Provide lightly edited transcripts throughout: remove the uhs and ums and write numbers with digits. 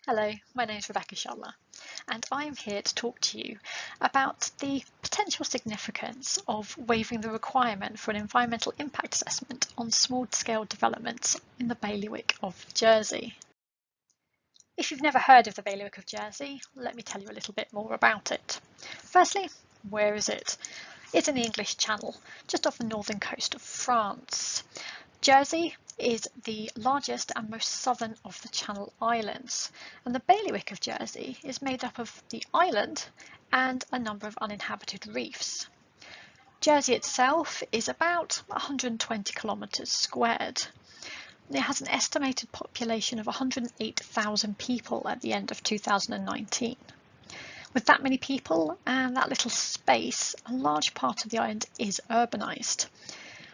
Hello, my name is Rebecca Shutler, and I'm here to talk to you about the potential significance of waiving the requirement for an environmental impact assessment on small-scale developments in the Bailiwick of Jersey. If you've never heard of the Bailiwick of Jersey, let me tell you a little bit more about it. Firstly, where is it? It's in the English Channel, just off the northern coast of France. Jersey is the largest and most southern of the Channel Islands, and the Bailiwick of Jersey is made up of the island and a number of uninhabited reefs. Jersey itself is about 120 kilometres squared. It has an estimated population of 108,000 people at the end of 2019. With that many people and that little space, a large part of the island is urbanised.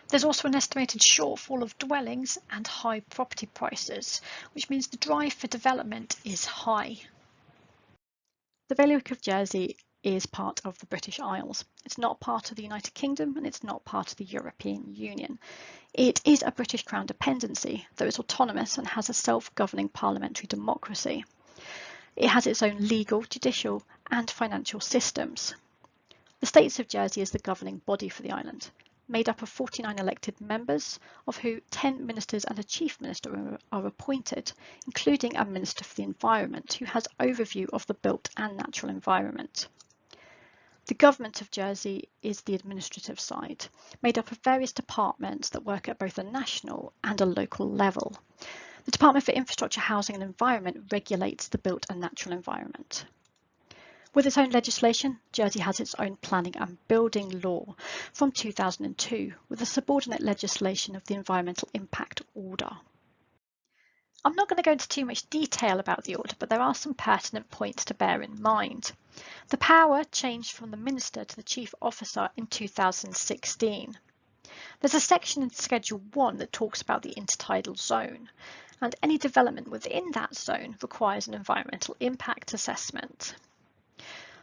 There's also an estimated shortfall of dwellings and high property prices, which means the drive for development is high. The Bailiwick of Jersey is part of the British Isles. It's not part of the United Kingdom and it's not part of the European Union. It is a British Crown dependency, though it's autonomous and has a self-governing parliamentary democracy. It has its own legal, judicial and financial systems. The States of Jersey is the governing body for the island, made up of 49 elected members, of who 10 ministers and a chief minister are appointed, including a minister for the environment, who has overview of the built and natural environment. The government of Jersey is the administrative side, made up of various departments that work at both a national and a local level. The Department for Infrastructure, Housing and Environment regulates the built and natural environment. With its own legislation, Jersey has its own planning and building law from 2002, with the subordinate legislation of the Environmental Impact Order. I'm not going to go into too much detail about the order, but there are some pertinent points to bear in mind. The power changed from the Minister to the Chief Officer in 2016. There's a section in Schedule 1 that talks about the intertidal zone, and any development within that zone requires an environmental impact assessment.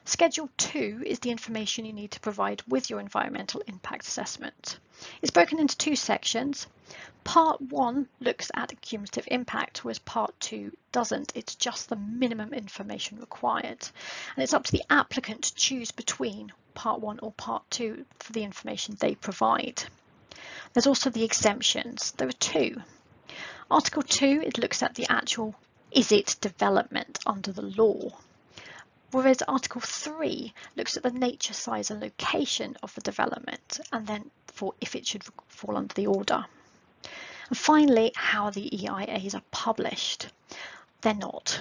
Schedule 2 is the information you need to provide with your environmental impact assessment. It's broken into two sections. Part 1 looks at cumulative impact, whereas Part 2 doesn't. It's just the minimum information required. And it's up to the applicant to choose between Part 1 or Part 2 for the information they provide. There's also the exemptions. There are two. Article 2, it looks at the actual is it development under the law. Whereas Article 3 looks at the nature, size and location of the development, and then for if it should fall under the order. And finally, how the EIAs are published. They're not.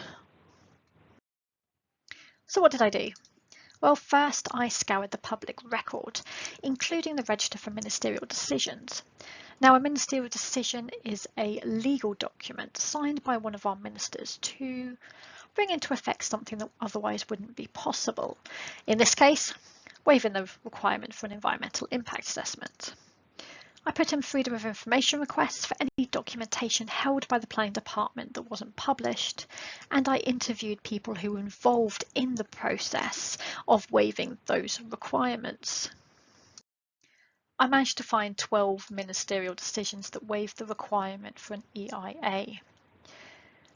So what did I do? Well, first I scoured the public record, including the Register for Ministerial Decisions. Now, a ministerial decision is a legal document signed by one of our ministers to bring into effect something that otherwise wouldn't be possible. In this case, waiving the requirement for an environmental impact assessment. I put in freedom of information requests for any documentation held by the planning department that wasn't published, and I interviewed people who were involved in the process of waiving those requirements. I managed to find 12 ministerial decisions that waived the requirement for an EIA.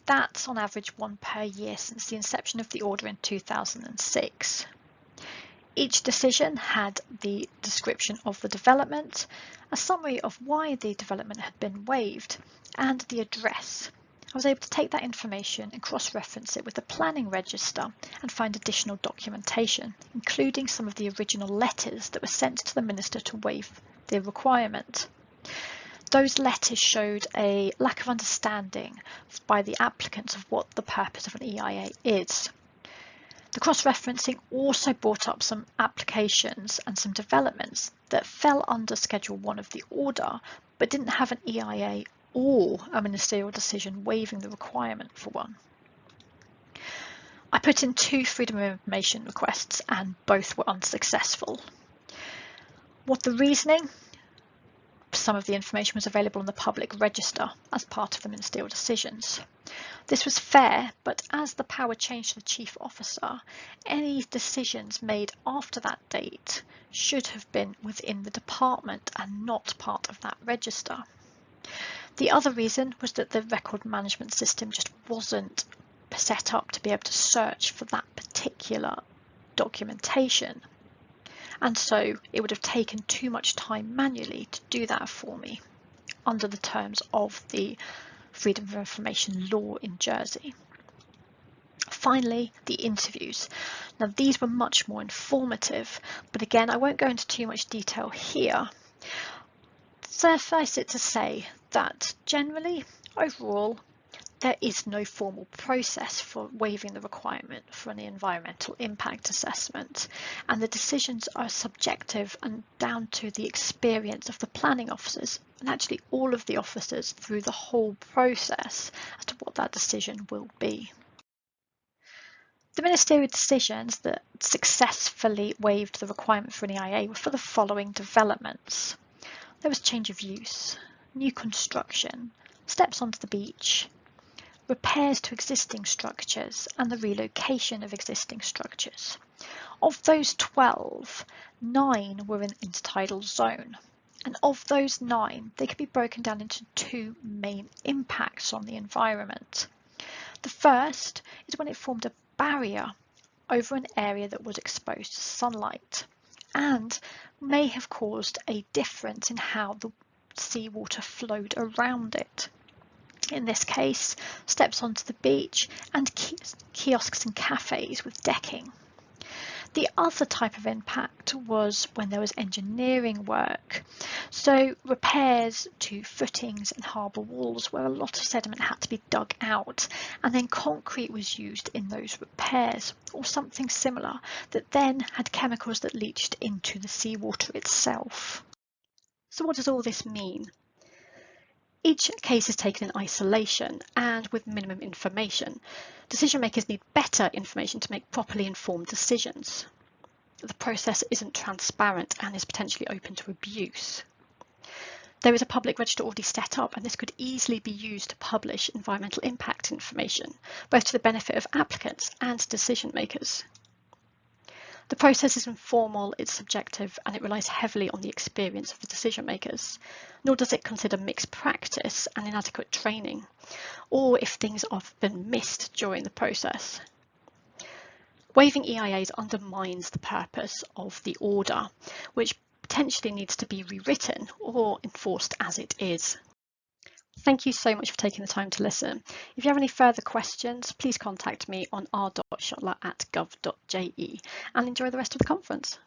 That's on average one per year since the inception of the order in 2006. Each decision had the description of the development, a summary of why the development had been waived, and the address. I was able to take that information and cross-reference it with the planning register and find additional documentation, including some of the original letters that were sent to the minister to waive the requirement. Those letters showed a lack of understanding by the applicants of what the purpose of an EIA is. The cross-referencing also brought up some applications and some developments that fell under Schedule 1 of the order, but didn't have an EIA or a ministerial decision waiving the requirement for one. I put in 2 freedom of information requests and both were unsuccessful. What the reasoning? Some of the information was available on the public register as part of the ministerial decisions. This was fair, but as the power changed to the chief officer, any decisions made after that date should have been within the department and not part of that register. The other reason was that the record management system just wasn't set up to be able to search for that particular documentation. And so it would have taken too much time manually to do that for me under the terms of the Freedom of Information law in Jersey. Finally, the interviews. Now these were much more informative, but again, I won't go into too much detail here. Suffice it to say that generally, overall, there is no formal process for waiving the requirement for an environmental impact assessment, and the decisions are subjective and down to the experience of the planning officers, and actually all of the officers through the whole process as to what that decision will be. The ministerial decisions that successfully waived the requirement for an EIA were for the following developments. There was change of use, new construction, steps onto the beach, repairs to existing structures, and the relocation of existing structures. Of those 12, 9 were in the intertidal zone. And of those 9, they could be broken down into 2 main impacts on the environment. The first is when it formed a barrier over an area that was exposed to sunlight and may have caused a difference in how the seawater flowed around it. In this case, steps onto the beach and kiosks and cafes with decking. The other type of impact was when there was engineering work, so repairs to footings and harbour walls where a lot of sediment had to be dug out, and then concrete was used in those repairs, or something similar that then had chemicals that leached into the seawater itself. So what does all this mean? Each case is taken in isolation and with minimum information. Decision makers need better information to make properly informed decisions. The process isn't transparent and is potentially open to abuse. There is a public register already set up, and this could easily be used to publish environmental impact information, both to the benefit of applicants and decision makers. The process is informal, it's subjective, and it relies heavily on the experience of the decision makers, nor does it consider mixed practice and inadequate training, or if things have been missed during the process. Waiving EIAs undermines the purpose of the order, which potentially needs to be rewritten or enforced as it is. Thank you so much for taking the time to listen. If you have any further questions, please contact me on r.shutler@gov.je and enjoy the rest of the conference.